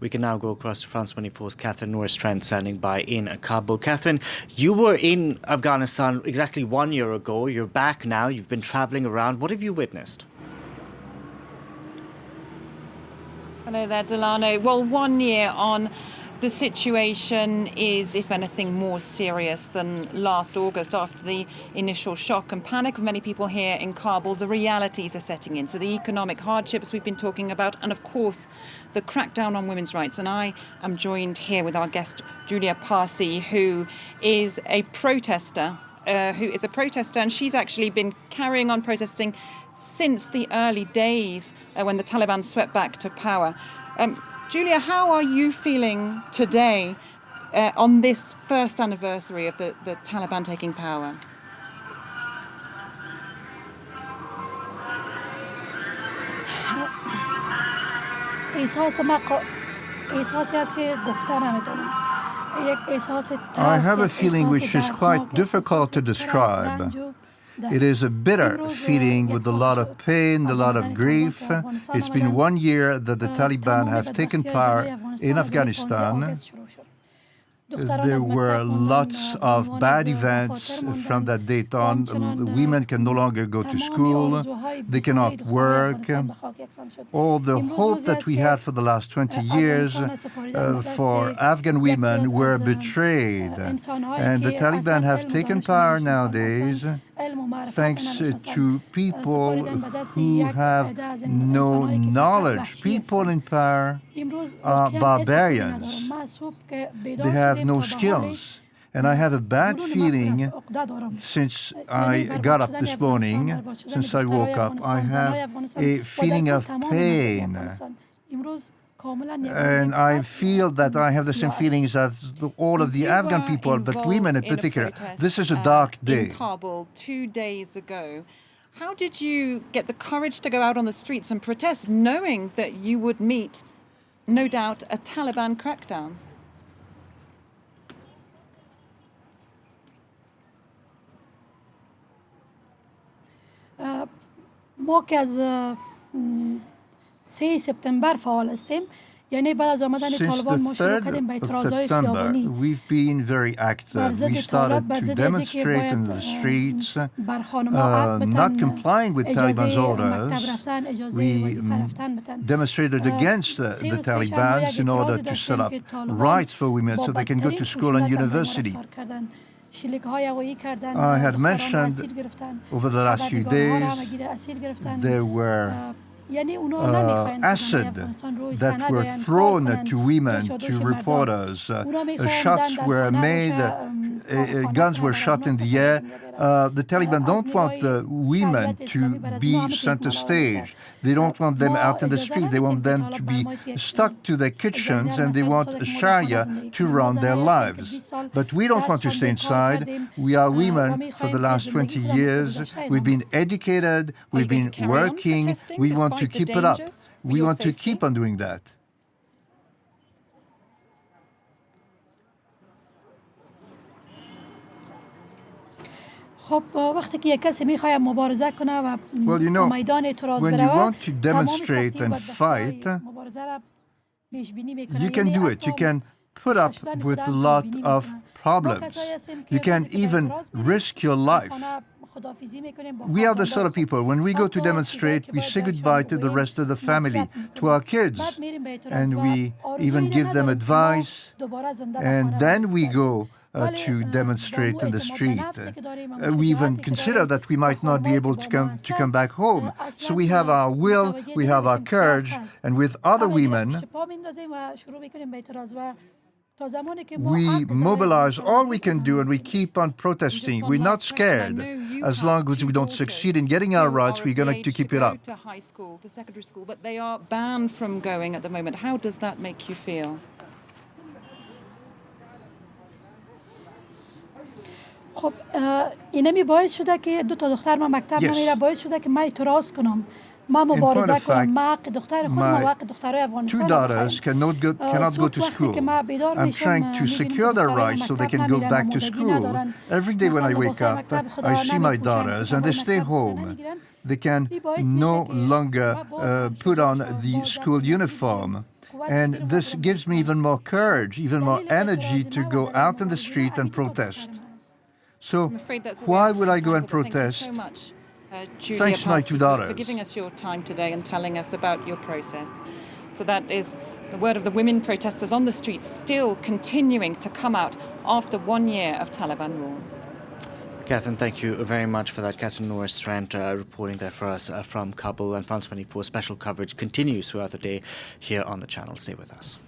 We can now go across to France 24's Catherine Norris-Trent standing by in Kabul. Catherine, you were in Afghanistan exactly 1 year ago. You're back now. You've been traveling around. What have you witnessed? Hello there, Delano. Well, 1 year on, the situation is, if anything, more serious than last August after the initial shock and panic of many people here in Kabul. The realities are setting in. So the economic hardships we've been talking about, and of course, the crackdown on women's rights. And I am joined here with our guest, Zholya Parsi, who is a protester. And she's actually been carrying on protesting since the early days when the Taliban swept back to power. Zholya, how are you feeling today on this first anniversary of the Taliban taking power? I have a feeling which is quite difficult to describe. It is a bitter feeling with a lot of pain, a lot of grief. It's been 1 year that the Taliban have taken power in Afghanistan. There were lots of bad events from that date on. Women can no longer go to school. They cannot work. All the hope that we had for the last 20 years for Afghan women were betrayed. And the Taliban have taken power nowadays thanks to people who have no knowledge. People in power are barbarians. They have no skills. And I have a bad feeling since I got up this morning, since I woke up. I have a feeling of pain. And I feel that I have the same feelings as all of the Afghan people, but women in particular. This is a dark day. In Kabul 2 days ago. How did you get the courage to go out on the streets and protest, knowing that you would meet, no doubt, a Taliban crackdown? ما که از 3 سپتامبر فعال هستیم یعنی بعد از آمدن طالبان ما شروع کردیم به اعتراضهای خیابانی we've been very active. We started to demonstrate in the streets, not complying with Taliban's orders. We demonstrated against the Taliban in order to set up rights for women so they can go to school and university. I had mentioned over the last few days there were acid that were thrown to women, to reporters. Shots were made, guns were shot in the air. The Taliban don't want the women to be center stage. They don't want them out in the street. They want them to be stuck to their kitchens, and they want Sharia to run their lives. But we don't want to stay inside. We are women for the last 20 years. We've been educated. We've been working. We want to keep it up. We want to keep on doing that. خب وقتی که یک کسی میخواد مبارزه کنه و میدان اعتراض بره when you want to demonstrate and fight, you can do it. You can put up with a lot of problems. You can even risk your life. We are the sort of people, when we go to demonstrate, we say goodbye to the rest of the family, to our kids, and we even give them advice, and then we go to demonstrate in the street. We even consider that we might not be able to come back home. So we have our will, we have our courage, and with other women, we mobilize all we can do and we keep on protesting. We're not scared. As long as we don't succeed in getting our rights, we're going to keep it up. To high school, to secondary school, but they are banned from going at the moment. How does that make you feel? خب اینمی باعث شده که 2 تا دختر ما مکتب نمیره باعث شده که من اعتراض کنم ما مبارزه کنم ما حق دختر خود ما حق دخترای افغانستان 2 daughters cannot go to school. I'm trying to secure their rights so they can go back to school. Every day when I wake up, I see my daughters and they stay home. They can no longer put on the school uniform. And this gives me even more courage, even more energy to go out in the street and protest. So why would I go and protest? Thank you so much, Zholya Thanks to my Parsi, two daughters. for giving us your time today and telling us about your process. So that is the word of the women protesters on the streets, still continuing to come out after 1 year of Taliban rule. Catherine, thank you very much for that. Catherine Norris-Trent reporting there for us from Kabul, and France 24 special coverage continues throughout the day here on the channel. Stay with us.